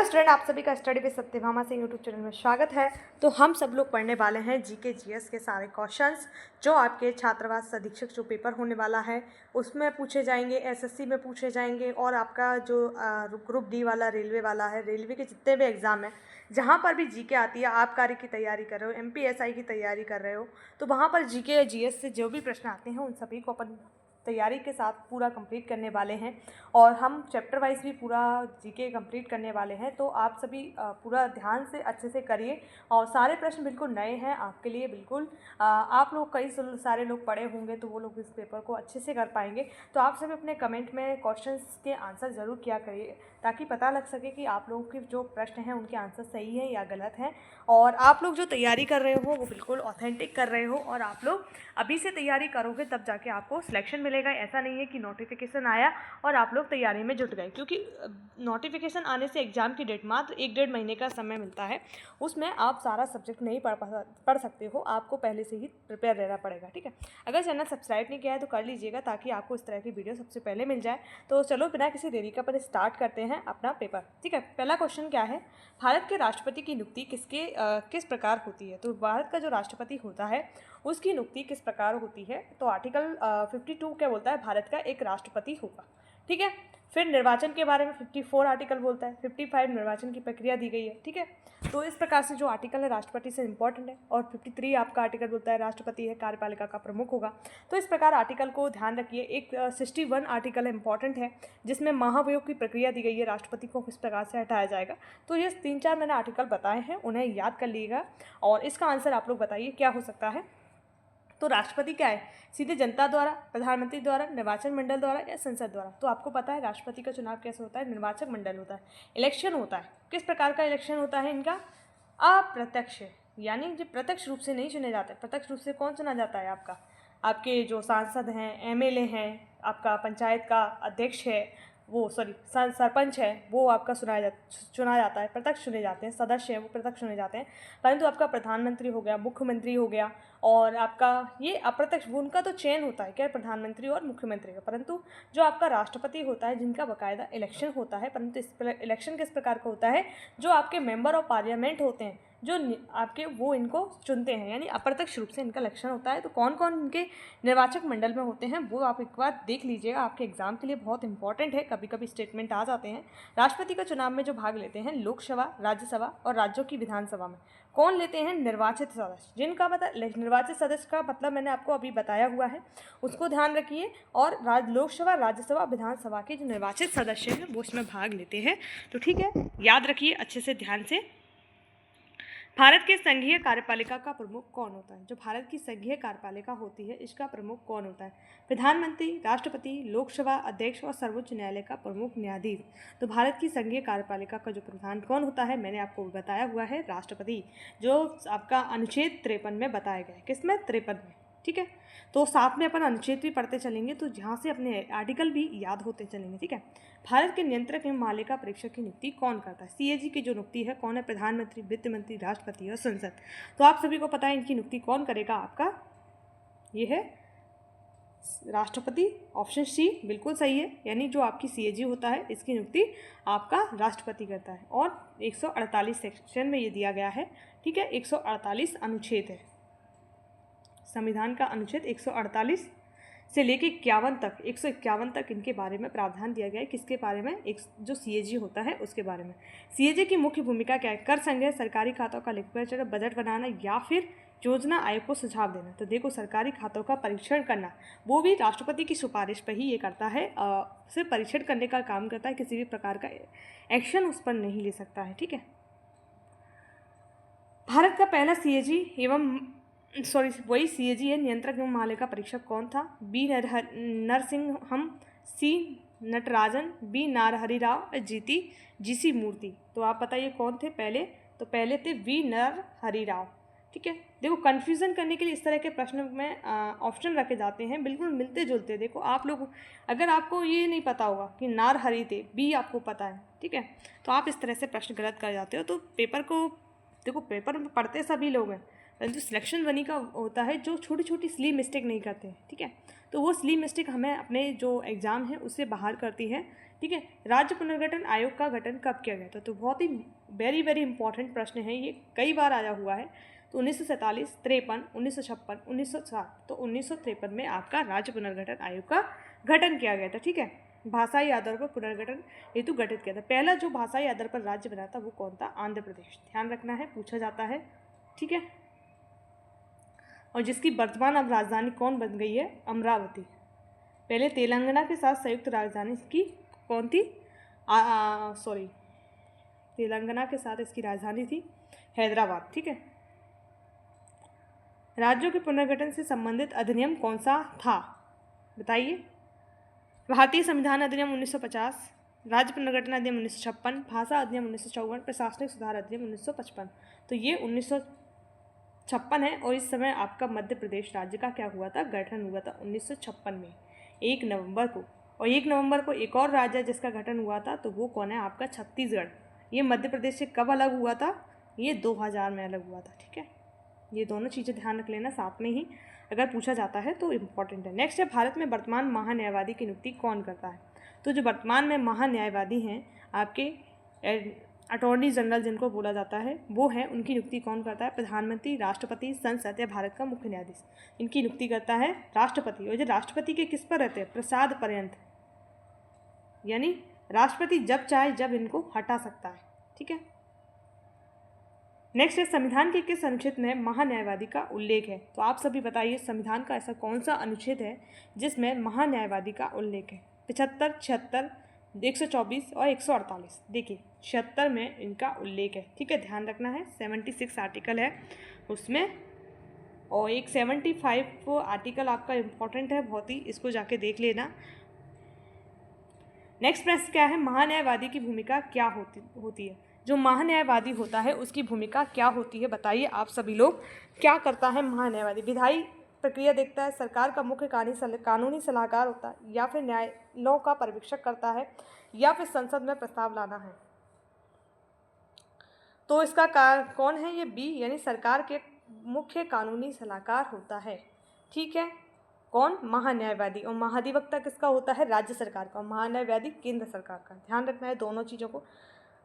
Student, आप सभी का स्टडी विद सत्यभामा से यूट्यूब चैनल में स्वागत है। तो हम सब लोग पढ़ने वाले हैं जीके जीएस के सारे क्वेश्चंस जो आपके छात्रावास अधीक्षक जो पेपर होने वाला है उसमें पूछे जाएंगे, एसएससी में पूछे जाएंगे, और आपका जो ग्रुप डी वाला रेलवे वाला है, रेलवे के जितने भी एग्ज़ाम हैं जहाँ पर भी जीके आती है, आबकारी की तैयारी कर रहे हो, एमपीएसआई की तैयारी कर रहे हो, तो वहाँ पर जीके या जीएस से जो भी प्रश्न आते हैं उन सभी को अपन तैयारी के साथ पूरा कंप्लीट करने वाले हैं। और हम चैप्टर वाइज भी पूरा जीके कंप्लीट करने वाले हैं। तो आप सभी पूरा ध्यान से अच्छे से करिए, और सारे प्रश्न बिल्कुल नए हैं आपके लिए। बिल्कुल आप लोग कई सारे लोग पढ़े होंगे तो वो लोग इस पेपर को अच्छे से कर पाएंगे। तो आप सभी अपने कमेंट में क्वेश्चंस के आंसर ज़रूर किया करिए, ताकि पता लग सके कि आप लोगों के जो प्रश्न हैं उनके आंसर सही है या गलत हैं, और आप लोग जो तैयारी कर रहे हो वो बिल्कुल ऑथेंटिक कर रहे हो। और आप लोग अभी से तैयारी करोगे तब जाके आपको सिलेक्शन मिलेगा। ऐसा नहीं है कि नोटिफिकेशन आया और आप लोग तैयारी में जुट गए, क्योंकि नोटिफिकेशन आने से एग्ज़ाम की डेट मात्र 1-1.5 महीने का समय मिलता है। उसमें आप सारा सब्जेक्ट नहीं पढ़ सकते हो, आपको पहले से ही प्रिपेयर रहना पड़ेगा। ठीक है, अगर चैनल सब्सक्राइब नहीं किया है तो कर लीजिएगा, ताकि आपको इस तरह की वीडियो सबसे पहले मिल जाए। तो चलो बिना किसी देरी का अपन स्टार्ट करते हैं अपना पेपर। ठीक है, पहला क्वेश्चन क्या है, भारत के राष्ट्रपति की नियुक्ति किस प्रकार होती है। तो भारत का जो राष्ट्रपति होता है उसकी नियुक्ति किस प्रकार होती है। तो आर्टिकल 52 क्या बोलता है, भारत का एक राष्ट्रपति होगा। ठीक है, फिर निर्वाचन के बारे में 54 आर्टिकल बोलता है, 55 निर्वाचन की प्रक्रिया दी गई है। ठीक है, तो इस प्रकार से जो आर्टिकल है राष्ट्रपति से इंपॉर्टेंट है। और 53 आपका आर्टिकल बोलता है राष्ट्रपति है कार्यपालिका का प्रमुख होगा। तो इस प्रकार आर्टिकल को ध्यान रखिए। एक 61 आर्टिकल इंपॉर्टेंट है जिसमें महाभियोग की प्रक्रिया दी गई है, राष्ट्रपति को किस प्रकार से हटाया जाएगा। तो ये 3-4 मैंने आर्टिकल बताए हैं, उन्हें याद कर लीजिएगा। और इसका आंसर आप लोग बताइए क्या हो सकता है। तो राष्ट्रपति क्या है, सीधे जनता द्वारा, प्रधानमंत्री द्वारा, निर्वाचन मंडल द्वारा या संसद द्वारा। तो आपको पता है राष्ट्रपति का चुनाव कैसे होता है, निर्वाचक मंडल होता है, इलेक्शन होता है। किस प्रकार का इलेक्शन होता है इनका, अप्रत्यक्ष, यानी जो प्रत्यक्ष रूप से नहीं चुने जाते। प्रत्यक्ष रूप से कौन चुना जाता है, आपके जो सांसद हैं, एमएलए हैं, आपका पंचायत का अध्यक्ष है, वो सरपंच है, वो आपका चुना जाता है, प्रत्यक्ष चुने जाते हैं। सदस्य हैं वो प्रत्यक्ष चुने जाते हैं। परंतु आपका प्रधानमंत्री हो गया, मुख्यमंत्री हो गया, और आपका ये अप्रत्यक्ष, उनका तो चयन होता है क्या, प्रधानमंत्री और मुख्यमंत्री का। परंतु जो आपका राष्ट्रपति होता है जिनका बाकायदा इलेक्शन होता है, परंतु इस इलेक्शन किस प्रकार का होता है, जो आपके मेंबर ऑफ पार्लियामेंट होते हैं जो आपके, वो इनको चुनते हैं, यानी अप्रत्यक्ष रूप से इनका इलेक्शन होता है। तो कौन कौन इनके निर्वाचक मंडल में होते हैं वो आप एक बार देख लीजिएगा, आपके एग्जाम के लिए बहुत इंपॉर्टेंट है। कभी कभी स्टेटमेंट आ जाते हैं। राष्ट्रपति का चुनाव में जो भाग लेते हैं लोकसभा, राज्यसभा और राज्यों की विधानसभा में कौन लेते हैं, निर्वाचित सदस्य, जिनका मतलब निर्वाचित सदस्य का मतलब मैंने आपको अभी बताया हुआ है, उसको ध्यान रखिए। और लोकसभा, राज्यसभा, विधानसभा के जो निर्वाचित सदस्य हैं वो इसमें भाग लेते हैं। तो ठीक है, याद रखिए अच्छे से, ध्यान से। भारत के संघीय कार्यपालिका का प्रमुख कौन होता है। जो भारत की संघीय कार्यपालिका होती है इसका प्रमुख कौन होता है, प्रधानमंत्री, राष्ट्रपति, लोकसभा अध्यक्ष और सर्वोच्च न्यायालय का प्रमुख न्यायाधीश। तो भारत की संघीय कार्यपालिका का जो प्रधान कौन होता है, मैंने आपको बताया हुआ है, राष्ट्रपति, जो आपका अनुच्छेद 53 में बताया गया है। किसमें, 53 में। ठीक है, तो साथ में अपन अनुच्छेद भी पढ़ते चलेंगे, तो जहाँ से अपने आर्टिकल भी याद होते चलेंगे। ठीक है, भारत के नियंत्रक एवं मालिका परीक्षक की नियुक्ति कौन करता है। सीएजी की जो नियुक्ति है कौन है, प्रधानमंत्री, वित्त मंत्री, राष्ट्रपति और संसद। तो आप सभी को पता है इनकी नियुक्ति कौन करेगा, आपका ये है राष्ट्रपति। ऑप्शन सी बिल्कुल सही है, यानी जो आपकी सीएजी होता है इसकी नियुक्ति आपका राष्ट्रपति करता है। और 148 सेक्शन में ये दिया गया है। ठीक है, 148 अनुच्छेद है, संविधान का अनुच्छेद 148 से लेके 51 तक, 151 तक इनके बारे में प्रावधान दिया गया है। किसके बारे में, एक जो सीएजी होता है उसके बारे में। सीएजी की मुख्य भूमिका क्या है, कर संग्रह, सरकारी खातों का लेखापरीक्षण, बजट बनाना या फिर योजना आयोग को सुझाव देना। तो देखो, सरकारी खातों का परीक्षण करना वो भी राष्ट्रपति की सिफारिश पर ही ये करता है, सिर्फ परीक्षण करने का काम करता है, किसी भी प्रकार का एक्शन उस पर नहीं ले सकता है। ठीक है, भारत का पहला सीएजी वही सीएजी है, नियंत्रक एवं मालिका परीक्षक कौन था, बी नरसिंहम, सी नटराजन, बी नारहरि राव, जीसी मूर्ति। तो आप बताइए कौन थे पहले। तो पहले थे वी नरहरि राव। ठीक है, देखो कन्फ्यूज़न करने के लिए इस तरह के प्रश्न में ऑप्शन रखे जाते हैं, बिल्कुल मिलते जुलते। देखो आप लोग, अगर आपको ये नहीं पता होगा कि नारहरि थे, बी आपको पता है, ठीक है, तो आप इस तरह से प्रश्न गलत कर जाते हो। तो पेपर को देखो, पेपर में पढ़ते सभी लोग हैं, परंतु सिलेक्शन बनी का होता है जो छोटी छोटी स्ली मिस्टेक नहीं करते हैं, ठीक है। तो वो स्ली मिस्टेक हमें अपने जो एग्ज़ाम है उससे बाहर करती है, ठीक है। राज्य पुनर्गठन आयोग का गठन कब किया गया था? तो बहुत ही वेरी वेरी इंपॉर्टेंट प्रश्न है, ये कई बार आया हुआ है। तो 1947, 53, 1956, 1960। तो 1953 में आपका राज्य पुनर्गठन आयोग का गठन किया गया था, ठीक है। भाषाई आधार पर पुनर्गठन हेतु गठित किया था। पहला जो भाषाई आधार पर राज्य बना था वो कौन था? आंध्र प्रदेश। ध्यान रखना है, पूछा जाता है, ठीक है। और जिसकी वर्तमान अब राजधानी कौन बन गई है? अमरावती। पहले तेलंगाना के साथ संयुक्त राजधानी इसकी कौन थी? सॉरी, तेलंगाना के साथ इसकी राजधानी थी हैदराबाद, ठीक है। राज्यों के पुनर्गठन से संबंधित अधिनियम कौन सा था? बताइए। भारतीय संविधान अधिनियम 1950, राज्य पुनर्गठन अधिनियम 1956, भाषा अधिनियम 1954, प्रशासनिक सुधार अधिनियम 1955। तो ये 1956 है। और इस समय आपका मध्य प्रदेश राज्य का क्या हुआ था? गठन हुआ था 1956 में 1 नवंबर को। और 1 नवंबर को एक और राज्य है जिसका गठन हुआ था, तो वो कौन है? आपका छत्तीसगढ़। ये मध्य प्रदेश से कब अलग हुआ था? ये 2000 में अलग हुआ था, ठीक है। ये दोनों चीज़ें ध्यान रख लेना, साथ में ही अगर पूछा जाता है तो इम्पॉर्टेंट है। नेक्स्ट है, भारत में वर्तमान महान्यायवादी की नियुक्ति कौन करता है? तो जो वर्तमान में महान्यायवादी हैं आपके अटॉर्नी जनरल जिनको बोला जाता है वो है, उनकी नियुक्ति कौन करता है? प्रधानमंत्री, राष्ट्रपति, संसद या भारत का मुख्य न्यायाधीश। इनकी नियुक्ति करता है राष्ट्रपति। और जो राष्ट्रपति के किस पर रहते हैं? प्रसाद पर्यंत, यानी राष्ट्रपति जब चाहे जब इनको हटा सकता है, ठीक है। नेक्स्ट है, संविधान के किस अनुच्छेद में महान्यायवादी का उल्लेख है? तो आप सभी बताइए, संविधान का ऐसा कौन सा अनुच्छेद है जिसमें महान्यायवादी का उल्लेख है? 75, 76, 124 और 148। देखिए 76 में इनका उल्लेख है, ठीक है, ध्यान रखना है। 76 आर्टिकल है उसमें, और एक 75 आर्टिकल आपका इम्पॉर्टेंट है बहुत ही, इसको जाके देख लेना। नेक्स्ट प्रश्न क्या है? महान्यायवादी की भूमिका क्या होती है? जो महान्यायवादी होता है उसकी भूमिका क्या होती है? बताइए आप सभी लोग, क्या करता है महान्यायवादी? विधायी प्रक्रिया देखता है, सरकार का मुख्य कानूनी सलाहकार होता है, या फिर न्यायालयों का पर्यवेक्षक करता है, या फिर संसद में प्रस्ताव लाना है। तो इसका कौन है? ये बी, यानी सरकार के मुख्य कानूनी सलाहकार होता है, ठीक है। कौन? महान्यायवादी। और महाधिवक्ता किसका होता है? राज्य सरकार का। महान्यायवादी केंद्र सरकार का। ध्यान रखना है दोनों चीज़ों को।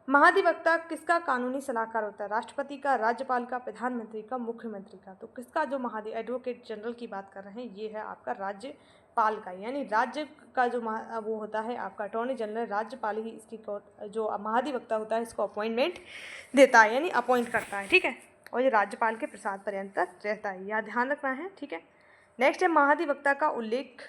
महाधिवक्ता किसका कानूनी सलाहकार होता है? राष्ट्रपति का, राज्यपाल का, प्रधानमंत्री का, मुख्यमंत्री का। तो किसका जो एडवोकेट जनरल की बात कर रहे हैं ये है आपका राज्यपाल का, यानी राज्य का जो वो होता है आपका अटॉर्नी जनरल, राज्यपाल ही इसकी जो महाधिवक्ता होता है इसको अपॉइंटमेंट देता है, यानी अपॉइंट करता है, ठीक है। और ये राज्यपाल के प्रसाद पर्यंत रहता है, यह ध्यान रखना है, ठीक है। नेक्स्ट है, महाधिवक्ता का उल्लेख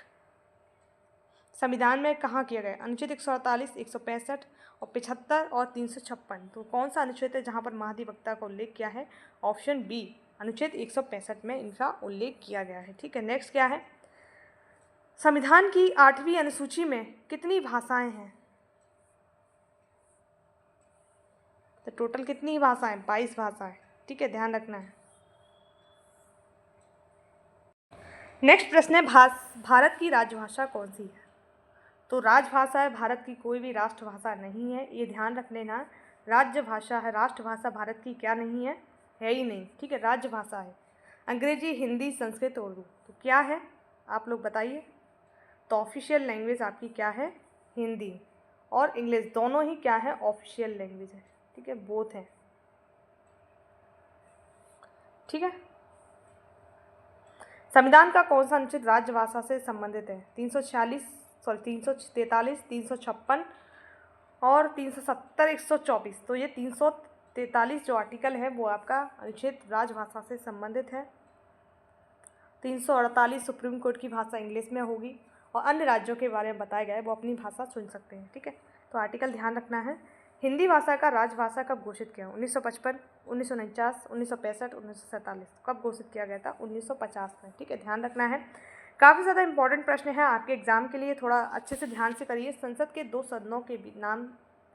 संविधान में कहाँ किया गया? अनुच्छेद 148, 165 और 75 और 356। तो कौन सा अनुच्छेद है जहाँ पर महाधिवक्ता का उल्लेख किया है? ऑप्शन बी, अनुच्छेद 165 में इनका उल्लेख किया गया है, ठीक है। नेक्स्ट क्या है? संविधान की 8वीं अनुसूची में कितनी भाषाएं हैं? तो टोटल कितनी भाषाएं? 22 भाषाएं, ठीक है, ध्यान रखना है। नेक्स्ट प्रश्न है, भारत की राजभाषा कौन सी है? तो राजभाषा है भारत की, कोई भी राष्ट्रभाषा नहीं है, ये ध्यान रख लेना। राज्यभाषा है, राष्ट्रभाषा भारत की क्या नहीं है? है ही नहीं, ठीक है, राज्यभाषा है। अंग्रेजी, हिंदी, संस्कृत, उर्दू। तो क्या है आप लोग बताइए? तो ऑफिशियल लैंग्वेज आपकी क्या है? हिंदी। और इंग्लिश दोनों ही क्या है? ऑफिशियल लैंग्वेज है, ठीक है, बोथ है, ठीक है। संविधान का कौन सा अनुच्छेद राजभाषा से संबंधित है? 343, 356 और 370, 124। तो ये 343 जो आर्टिकल है वो आपका अनुच्छेद राजभाषा से संबंधित है। 348 सुप्रीम कोर्ट की भाषा इंग्लिश में होगी, और अन्य राज्यों के बारे में बताया गया है वो अपनी भाषा चुन सकते हैं, ठीक है। तो आर्टिकल ध्यान रखना है। हिंदी भाषा का राजभाषा कब घोषित किया? 1955, 1949, 1965, 1947। कब घोषित किया गया था? 1950 में, ठीक है, ध्यान रखना है। काफ़ी ज़्यादा इंपॉर्टेंट प्रश्न है आपके एग्जाम के लिए, थोड़ा अच्छे से ध्यान से करिए। संसद के 2 सदनों के नाम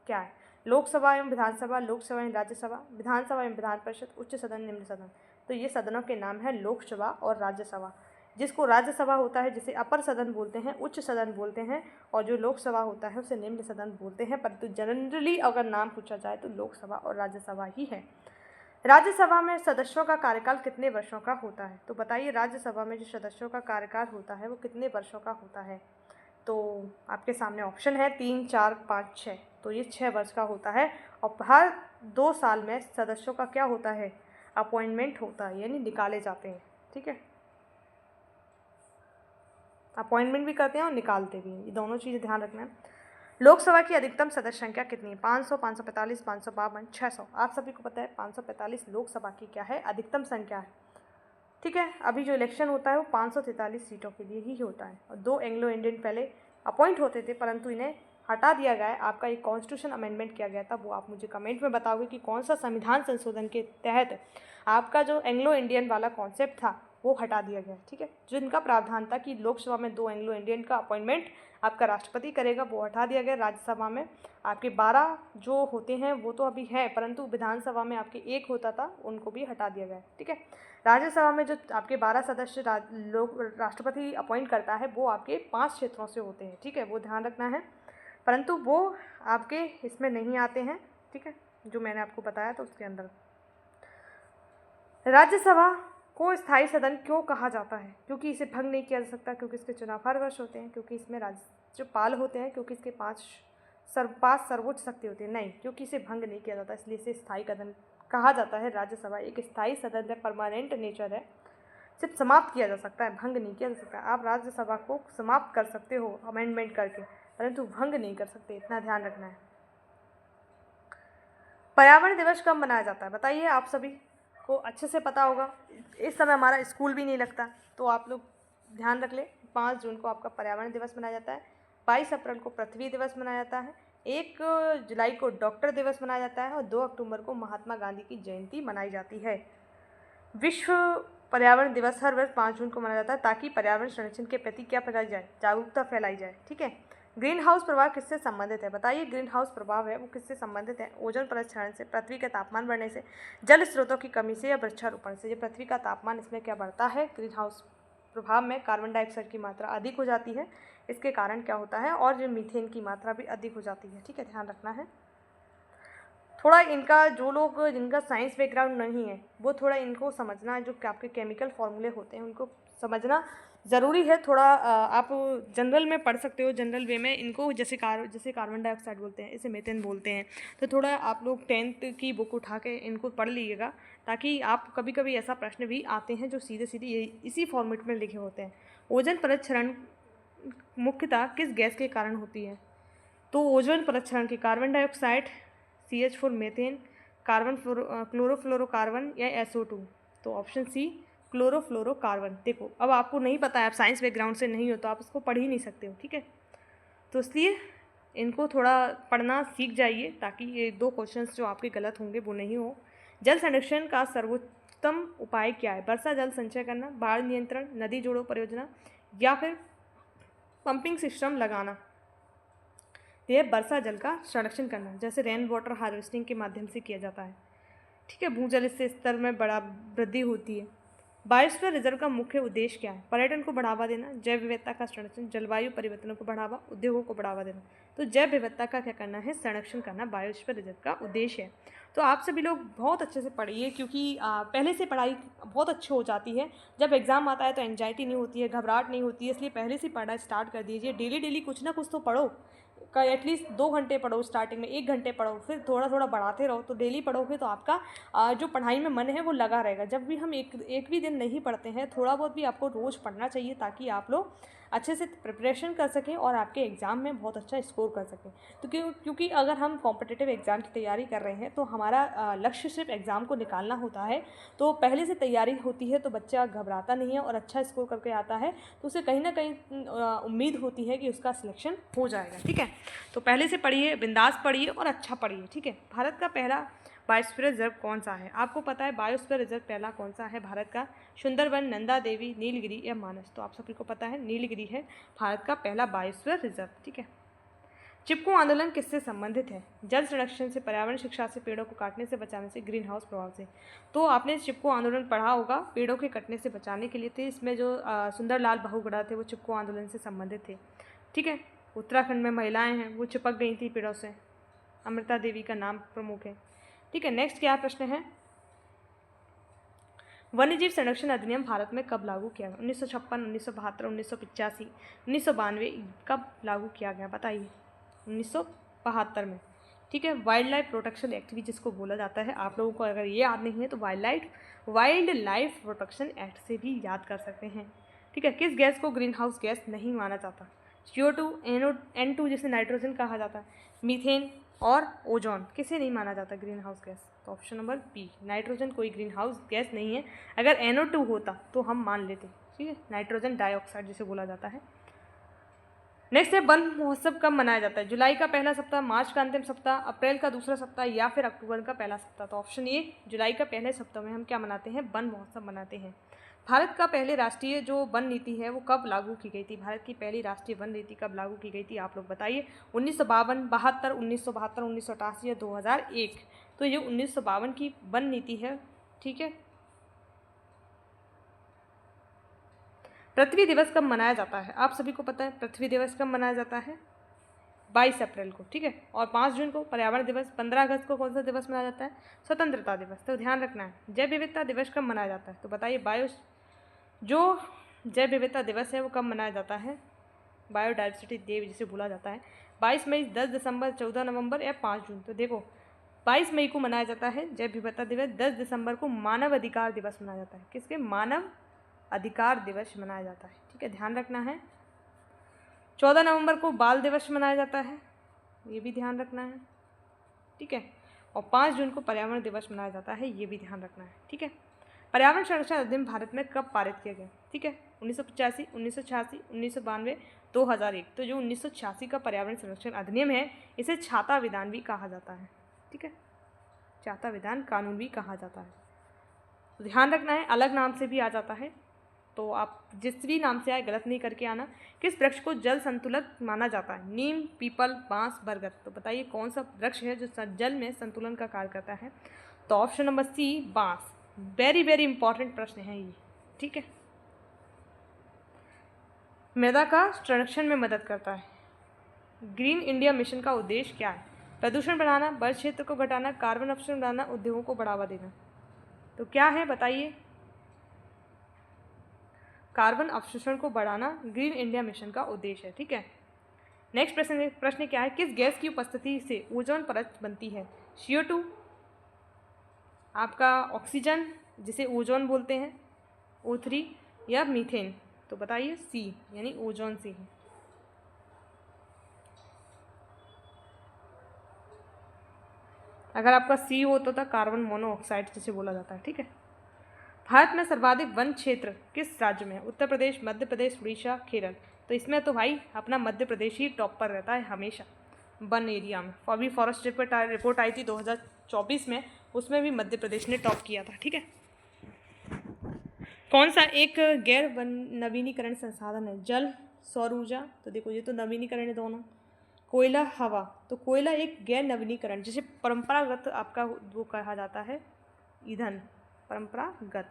क्या है? लोकसभा एवं विधानसभा, लोकसभा एवं राज्यसभा, विधानसभा एवं विधान परिषद, उच्च सदन, निम्न सदन। तो ये सदनों के नाम है लोकसभा और राज्यसभा। जिसको राज्यसभा होता है जिसे अपर सदन बोलते हैं, उच्च सदन बोलते हैं, और जो लोकसभा होता है उसे निम्न सदन बोलते हैं। परंतु जनरली अगर नाम पूछा जाए तो लोकसभा और राज्यसभा ही है। राज्यसभा में सदस्यों का कार्यकाल कितने वर्षों का होता है? तो बताइए, राज्यसभा में जो सदस्यों का कार्यकाल होता है वो कितने वर्षों का होता है? तो आपके सामने ऑप्शन है 3, 4, 5, 6। तो ये 6 वर्ष का होता है और हर 2 साल में सदस्यों का क्या होता है? अपॉइंटमेंट होता है, यानी निकाले जाते हैं। ठीक है, अपॉइंटमेंट भी करते हैं और निकालते भी हैं, ये दोनों चीज़ें ध्यान रखना है। लोकसभा की अधिकतम सदस्य संख्या कितनी है? 500, 545, 552, 600। आप सभी को पता है 545 लोकसभा की क्या है? अधिकतम संख्या है। ठीक है, अभी जो इलेक्शन होता है वो 543 सीटों के लिए ही होता है और 2 एंग्लो इंडियन पहले अपॉइंट होते थे, परंतु इन्हें हटा दिया गया है। आपका एक कॉन्स्टिट्यूशन अमेंडमेंट किया गया था, वो आप मुझे कमेंट में बताओगे कि कौन सा संविधान संशोधन के तहत आपका जो एंग्लो इंडियन वाला कॉन्सेप्ट था वो हटा दिया गया। ठीक है, जो इनका प्रावधान था कि लोकसभा में 2 एंग्लो इंडियन का अपॉइंटमेंट आपका राष्ट्रपति करेगा, वो हटा दिया गया। राज्यसभा में आपके 12 जो होते हैं वो तो अभी हैं, परंतु विधानसभा में आपके 1 होता था, उनको भी हटा दिया गया है। ठीक है, राज्यसभा में जो आपके 12 सदस्य लोग राष्ट्रपति अपॉइंट करता है वो आपके 5 क्षेत्रों से होते हैं। ठीक है, वो ध्यान रखना है, परंतु वो आपके इसमें नहीं आते हैं। ठीक है, जो मैंने आपको बताया तो उसके अंदर। राज्यसभा को स्थायी सदन क्यों कहा जाता है? क्योंकि इसे भंग नहीं किया जा सकता, क्योंकि इसके चुनाव हर वर्ष होते हैं, क्योंकि इसमें राज्यपाल होते हैं, क्योंकि इसके 5 सर्वोच्च शक्ति होती है। नहीं, क्योंकि इसे भंग नहीं किया जाता, इसलिए इसे स्थायी सदन कहा जाता है। राज्यसभा एक स्थायी सदन है, परमानेंट नेचर है, सिर्फ समाप्त किया जा सकता है, भंग नहीं किया जा सकता। आप राज्यसभा को समाप्त कर सकते हो अमेंडमेंट करके, परंतु भंग नहीं कर सकते, इतना ध्यान रखना है। पर्यावरण दिवस कब मनाया जाता है? बताइए, आप सभी को अच्छे से पता होगा। इस समय हमारा स्कूल भी नहीं लगता, तो आप लोग ध्यान रख ले। 5 जून को आपका पर्यावरण दिवस मनाया जाता है, 22 अप्रैल को पृथ्वी दिवस मनाया जाता है, 1 जुलाई को डॉक्टर दिवस मनाया जाता है और 2 अक्टूबर को महात्मा गांधी की जयंती मनाई जाती है। विश्व पर्यावरण दिवस हर वर्ष 5 जून को मनाया जाता है ताकि पर्यावरण संरक्षण के प्रति क्या फैलाई जाए? जागरूकता फैलाई जाए। ठीक है, ग्रीन हाउस प्रभाव किससे संबंधित है? बताइए, ग्रीन हाउस प्रभाव है वो किससे संबंधित है? ओजोन परत क्षरण से, पृथ्वी के तापमान बढ़ने से, जल स्रोतों की कमी से या वृक्षारोपण से। ये पृथ्वी का तापमान, इसमें क्या बढ़ता है? ग्रीन हाउस प्रभाव में कार्बन डाइऑक्साइड की मात्रा अधिक हो जाती है, इसके कारण क्या होता है? और जो मीथेन की मात्रा भी अधिक हो जाती है। ठीक है, ध्यान रखना है। थोड़ा इनका, जो लोग जिनका साइंस बैकग्राउंड नहीं है वो थोड़ा इनको समझना है, जो कि आपके केमिकल फॉर्मूले होते हैं उनको समझना ज़रूरी है। थोड़ा आप जनरल में पढ़ सकते हो, जनरल वे में इनको, जैसे कार्बन डाइऑक्साइड बोलते हैं, इसे मीथेन बोलते हैं। तो थोड़ा आप लोग 10th की बुक उठा के इनको पढ़ लीजिएगा, ताकि आप कभी कभी ऐसा प्रश्न भी आते हैं जो सीधे सीधे इसी फॉर्मेट में लिखे होते हैं। ओजोन परत क्षरण मुख्यतः किस गैस के कारण होती है? तो ओजोन परत क्षरण की carbon dioxide, CH4 methane, carbon chlorofluorocarbon या SO2। तो ऑप्शन सी क्लोरोफ्लोरोकार्बन। देखो, अब आपको नहीं पता है, आप साइंस बैकग्राउंड से नहीं हो तो आप इसको पढ़ ही नहीं सकते हो। ठीक है, तो इसलिए इनको थोड़ा पढ़ना सीख जाइए, ताकि ये 2 क्वेश्चंस जो आपके गलत होंगे वो नहीं हो। जल संरक्षण का सर्वोत्तम उपाय क्या है? वर्षा जल संचय करना, बाढ़ नियंत्रण, नदी जोड़ो परियोजना या फिर पंपिंग सिस्टम लगाना। यह वर्षा जल का संरक्षण करना, जैसे रेन वाटर हार्वेस्टिंग के माध्यम से किया जाता है। ठीक है, भूजल स्तर में बड़ा वृद्धि होती है। बायोस्फीयर रिजर्व का मुख्य उद्देश्य क्या है? पर्यटन को बढ़ावा देना, जैव विविधता का संरक्षण, जलवायु परिवर्तनों को बढ़ावा, उद्योगों को बढ़ावा देना। तो जैव विविधता का क्या करना है? संरक्षण करना बायोस्फीयर रिजर्व का उद्देश्य है। तो आप सभी लोग बहुत अच्छे से पढ़िए, क्योंकि पहले से पढ़ाई बहुत अच्छी हो जाती है। जब एग्जाम आता है तो एंजाइटी नहीं होती है, घबराहट नहीं होती है, इसलिए पहले से पढ़ाई स्टार्ट कर दीजिए। डेली डेली कुछ ना कुछ तो पढ़ो, का एटलीस्ट 2 घंटे पढ़ो, स्टार्टिंग में 1 घंटे पढ़ो, फिर थोड़ा थोड़ा बढ़ाते रहो। तो डेली पढ़ोगे तो आपका जो पढ़ाई में मन है वो लगा रहेगा। जब भी हम एक भी दिन नहीं पढ़ते हैं, थोड़ा बहुत भी आपको रोज़ पढ़ना चाहिए, ताकि आप लोग अच्छे से प्रिपरेशन कर सकें और आपके एग्ज़ाम में बहुत अच्छा स्कोर कर सकें। तो क्योंकि अगर हम कॉम्पिटिटिव एग्ज़ाम की तैयारी कर रहे हैं तो हमारा लक्ष्य सिर्फ एग्ज़ाम को निकालना होता है। तो पहले से तैयारी होती है तो बच्चा घबराता नहीं है और अच्छा स्कोर करके आता है, तो उसे कहीं ना कहीं उम्मीद होती है कि उसका सिलेक्शन हो जाएगा। ठीक है, तो पहले से पढ़िए, बिंदास पढ़िए और अच्छा पढ़िए। ठीक है, भारत का पहला बायोस्फीयर रिजर्व कौन सा है? आपको पता है बायोस्फीयर रिजर्व पहला कौन सा है भारत का? सुंदरबन, नंदा देवी, नीलगिरी या मानस। तो आप सभी को पता है नीलगिरी है भारत का पहला बायोस्फीयर रिजर्व। ठीक है, चिपको आंदोलन किससे संबंधित है? जल संरक्षण से, पर्यावरण शिक्षा से, पेड़ों को काटने से बचाने से, ग्रीन हाउस प्रभाव से। तो आपने चिपको आंदोलन पढ़ा होगा, पेड़ों के कटने से बचाने के लिए थे। इसमें जो सुंदरलाल बहुगुणा थे वो चिपको आंदोलन से संबंधित थे। ठीक है, उत्तराखंड में महिलाएं हैं वो चिपक गई थी पेड़ों से, अमृता देवी का नाम प्रमुख है। ठीक है, नेक्स्ट क्या प्रश्न है? वन्यजीव संरक्षण अधिनियम भारत में कब लागू किया गया? 1956, 1972, 1985, 1992 कब लागू किया गया बताइए? 1972 में। ठीक है। वाइल्ड लाइफ प्रोटेक्शन एक्ट भी जिसको बोला जाता है, आप लोगों को अगर ये याद नहीं है तो वाइल्ड लाइफ प्रोटेक्शन एक्ट से भी याद कर सकते हैं। ठीक है। किस गैस को ग्रीन हाउस गैस नहीं माना जाता? CO2, N2 जिसे नाइट्रोजन कहा जाता है, मीथेन और ओजोन किसे नहीं माना जाता ग्रीन हाउस गैस? तो ऑप्शन नंबर बी, नाइट्रोजन कोई ग्रीन हाउस गैस नहीं है। अगर NO2 होता तो हम मान लेते। ठीक है। नाइट्रोजन डाइऑक्साइड जिसे बोला जाता है। नेक्स्ट है, वन महोत्सव कब मनाया जाता है? जुलाई का पहला सप्ताह, मार्च का अंतिम सप्ताह, अप्रैल का दूसरा सप्ताह या फिर अक्टूबर का पहला सप्ताह? तो ऑप्शन ए, जुलाई का पहले सप्ताह में हम क्या मनाते हैं? वन महोत्सव मनाते हैं। भारत का पहले राष्ट्रीय जो वन नीति है वो कब लागू की गई थी? भारत की पहली राष्ट्रीय वन नीति कब लागू की गई थी आप लोग बताइए? 1952, 72, 1972, 1988 या 2001? तो ये 1952 की वन नीति है। ठीक है। पृथ्वी दिवस कब मनाया जाता है? आप सभी को पता है पृथ्वी दिवस कब मनाया जाता है? 22 अप्रैल को। ठीक है। और 5 जून को पर्यावरण दिवस। 15 अगस्त को कौन सा दिवस मनाया जाता है? स्वतंत्रता दिवस। तो ध्यान रखना है। जैव विविधता दिवस कब मनाया जाता है? तो बताइए, जो जैव विविधता दिवस है वो कब मनाया जाता है? बायोडाइवर्सिटी डे जिसे बोला जाता है। 22 मई, 10 दिसंबर, 14 नवंबर या 5 जून? तो देखो, 22 मई को मनाया जाता है जैव विविधता दिवस। 10 दिसंबर को मानव अधिकार दिवस मनाया जाता है। किसके? मानव अधिकार दिवस मनाया जाता है। ठीक है। ध्यान रखना है। 14 नवंबर को बाल दिवस मनाया जाता है, ये भी ध्यान रखना है। ठीक है। और 5 जून को पर्यावरण दिवस मनाया जाता है, ये भी ध्यान रखना है। ठीक है। पर्यावरण संरक्षण अधिनियम भारत में कब पारित किया गया? ठीक है। 1985, 1986, 1992, 2001? तो जो 1986 का पर्यावरण संरक्षण अधिनियम है इसे छाता विधान भी कहा जाता है। ठीक है। छाता विधान कानून भी कहा जाता है। तो ध्यान रखना है, अलग नाम से भी आ जाता है, तो आप जिस भी नाम से आए गलत नहीं करके आना। किस वृक्ष को जल संतुलन माना जाता है? नीम, पीपल, बांस, बरगद? तो बताइए कौन सा वृक्ष है जो जल में संतुलन का कार्य करता है? तो ऑप्शन नंबर सी, बांस। वेरी वेरी इंपॉर्टेंट प्रश्न है ये। ठीक है। मृदा का संरक्षण में मदद करता है। ग्रीन इंडिया मिशन का उद्देश्य क्या है? प्रदूषण बढ़ाना, वन क्षेत्र को घटाना, कार्बन अपशिष्ट बढ़ाना, उद्योगों को बढ़ावा देना? तो क्या है बताइए? कार्बन अवशोषण को बढ़ाना ग्रीन इंडिया मिशन का उद्देश्य है। ठीक है। नेक्स्ट प्रश्न क्या है? किस गैस की उपस्थिति से ओजोन परत बनती है? CO2, आपका ऑक्सीजन जिसे ओजोन बोलते हैं, O3 या मीथेन? तो बताइए सी, यानी ओजोन से है। अगर आपका सी हो तो था कार्बन मोनोऑक्साइड जिसे बोला जाता है। ठीक है। भारत में सर्वाधिक वन क्षेत्र किस राज्य में है? उत्तर प्रदेश, मध्य प्रदेश, उड़ीसा, केरल? तो इसमें तो भाई अपना मध्य प्रदेश ही टॉप पर रहता है हमेशा वन एरिया में। अभी फॉरेस्ट रिपोर्ट आई थी 2024 में, उसमें भी मध्य प्रदेश ने टॉप किया था। ठीक है। कौन सा एक गैर नवीनीकरण संसाधन है? जल, सौर ऊर्जा? तो देखो ये तो नवीनीकरण है दोनों। कोयला, हवा? तो कोयला एक गैर नवीनीकरण जिसे परंपरागत आपका वो कहा जाता है ईंधन, परंपरागत,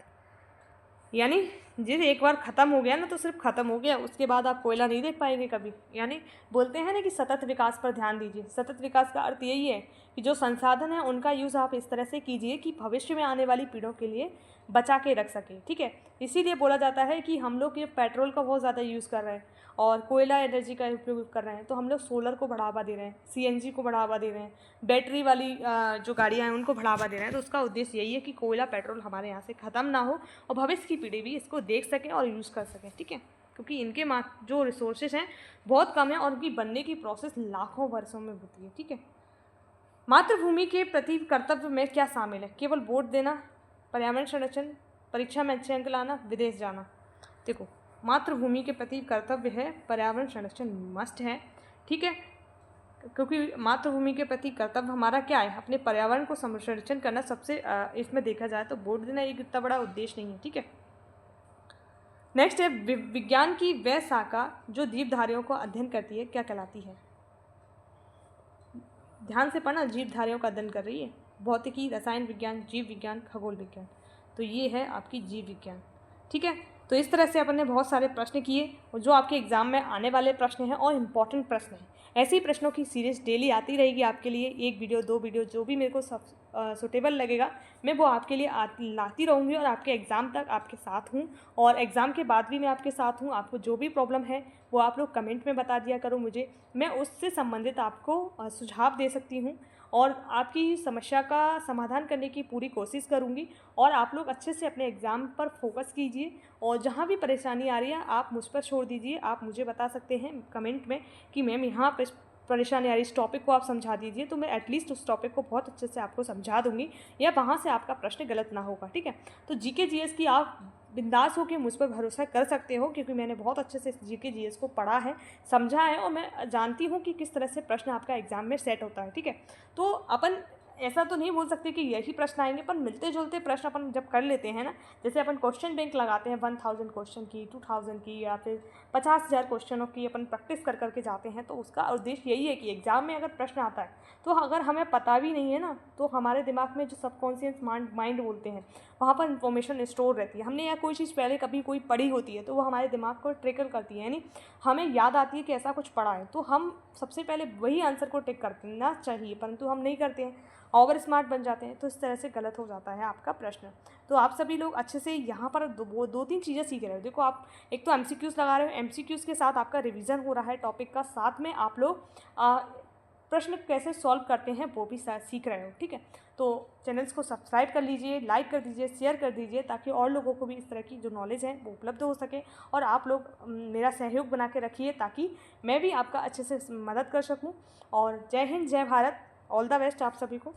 यानी जिसे एक बार ख़त्म हो गया ना तो सिर्फ ख़त्म हो गया, उसके बाद आप कोयला नहीं देख पाएंगे कभी। यानी बोलते हैं ना कि सतत विकास पर ध्यान दीजिए। सतत विकास का अर्थ यही है कि जो संसाधन है उनका यूज़ आप इस तरह से कीजिए कि भविष्य में आने वाली पीढ़ियों के लिए बचा के रख सकें। ठीक है। इसीलिए बोला जाता है कि हम लोग ये पेट्रोल का बहुत ज़्यादा यूज़ कर रहे हैं और कोयला एनर्जी का उपयोग कर रहे हैं, तो हम लोग सोलर को बढ़ावा दे रहे हैं, CNG को बढ़ावा दे रहे हैं, बैटरी वाली जो गाड़ियाँ हैं उनको बढ़ावा दे रहे हैं। तो उसका उद्देश्य यही है कि कोयला पेट्रोल हमारे यहाँ से ख़त्म ना हो और भविष्य की पीढ़ी भी इसको देख सकें और यूज़ कर सकें। ठीक है। क्योंकि इनके जो रिसोर्सेज हैं बहुत कम है और उनकी बनने की प्रोसेस लाखों वर्षों में होती है। ठीक है। मातृभूमि के प्रति कर्तव्य में क्या शामिल है? केवल वोट देना, पर्यावरण संरक्षण, परीक्षा में अच्छे अंक लाना, विदेश जाना? देखो, मातृभूमि के प्रति कर्तव्य है पर्यावरण संरक्षण मस्ट है। ठीक है। क्योंकि मातृभूमि के प्रति कर्तव्य हमारा क्या है? अपने पर्यावरण को संरक्षण करना। सबसे इसमें देखा जाए तो वोट देना एक इतना बड़ा उद्देश्य नहीं है। ठीक है। नेक्स्ट है, विज्ञान की वह शाखा जो जीवधारियों को अध्ययन करती है क्या कहलाती है? ध्यान से पढ़ना, जीवधारियों का अध्ययन कर रही है। भौतिकी, रसायन विज्ञान, जीव विज्ञान, खगोल विज्ञान? तो ये है आपकी जीव विज्ञान। ठीक है। तो इस तरह से अपन ने बहुत सारे प्रश्न किए जो आपके एग्ज़ाम में आने वाले प्रश्न हैं और इम्पॉर्टेंट प्रश्न हैं। ऐसे ही प्रश्नों की सीरीज़ डेली आती रहेगी आपके लिए, 1 वीडियो 2 वीडियो जो भी मेरे को सूटेबल लगेगा मैं वो आपके लिए लाती रहूँगी और आपके एग्ज़ाम तक आपके साथ हूँ और एग्ज़ाम के बाद भी मैं आपके साथ हूँ। आपको जो भी प्रॉब्लम है वो आप लोग कमेंट में बता दिया करो मुझे, मैं उससे संबंधित आपको सुझाव दे सकती हूँ और आपकी समस्या का समाधान करने की पूरी कोशिश करूँगी। और आप लोग अच्छे से अपने एग्ज़ाम पर फोकस कीजिए और जहाँ भी परेशानी आ रही है आप मुझ पर छोड़ दीजिए। आप मुझे बता सकते हैं कमेंट में कि मैम यहाँ पे परेशानी आ रही है, इस टॉपिक को आप समझा दीजिए, तो मैं एटलीस्ट उस टॉपिक को बहुत अच्छे से आपको समझा दूँगी या वहाँ से आपका प्रश्न गलत ना होगा, ठीक है। तो जीके जीएस की आप बिंदास होकर मुझ पर भरोसा कर सकते हो क्योंकि मैंने बहुत अच्छे से जीके जीएस को पढ़ा है, समझा है और मैं जानती हूँ कि किस तरह से प्रश्न आपका एग्ज़ाम में सेट होता है, ठीक है। तो अपन ऐसा तो नहीं बोल सकते कि यही प्रश्न आएंगे, पर मिलते जुलते प्रश्न अपन जब कर लेते हैं ना, जैसे अपन क्वेश्चन बैंक लगाते हैं 1000 क्वेश्चन की, 2000 की या फिर 50,000 क्वेश्चनों की अपन प्रैक्टिस कर करके जाते हैं, तो उसका उद्देश्य यही है कि एग्ज़ाम में अगर प्रश्न आता है तो अगर हमें पता भी नहीं है ना, तो हमारे दिमाग में जो सबकॉन्शियस माइंड बोलते हैं वहाँ पर इंफॉर्मेशन स्टोर रहती है। हमने या कोई चीज़ पहले कभी कोई पढ़ी होती है तो वो हमारे दिमाग को ट्रिगर करती है, यानी हमें याद आती है कि ऐसा कुछ पढ़ा है, तो हम सबसे पहले वही आंसर को टिक करना चाहिए, परंतु हम नहीं करते हैं, ओवर स्मार्ट बन जाते हैं, तो इस तरह से गलत हो जाता है आपका प्रश्न। तो आप सभी लोग अच्छे से यहाँ पर दो तीन चीज़ें सीख रहे हो। देखो आप एक तो एमसीक्यूज़ लगा रहे हो, एमसीक्यूज़ के साथ आपका रिवीजन हो रहा है टॉपिक का, साथ में आप लोग प्रश्न कैसे सॉल्व करते हैं वो भी सीख रहे हो, ठीक है। तो चैनल्स को सब्सक्राइब कर लीजिए, लाइक कर दीजिए, शेयर कर दीजिए ताकि और लोगों को भी इस तरह की जो नॉलेज है वो उपलब्ध हो सके और आप लोग मेरा सहयोग बना के रखिए ताकि मैं भी आपका अच्छे से मदद कर सकूं। और जय हिंद, जय भारत, ऑल द बेस्ट आप सभी को।